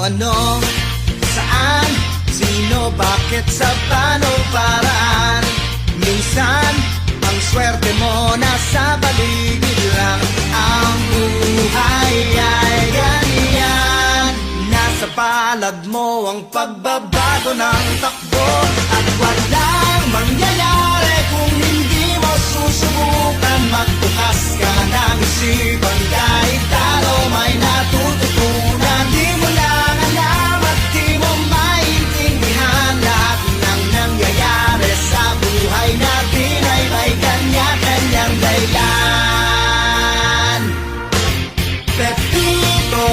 ano, saan, sino, bakit, sa paano, paraan. Minsan, ang swerte mo nasa paligid lang. Ang buhay ay ganyan, nasa palad mo ang pagbabago ng takbo. At walang mangyayari kung hindi mo susubukan. Magbukas ka ng isipan, kahit talo may natututunan. Di mo lang alam at di mo maintindihan, lahat ng nangyayari sa buhay natin ay may kanya-kanyang dahilan. Pepito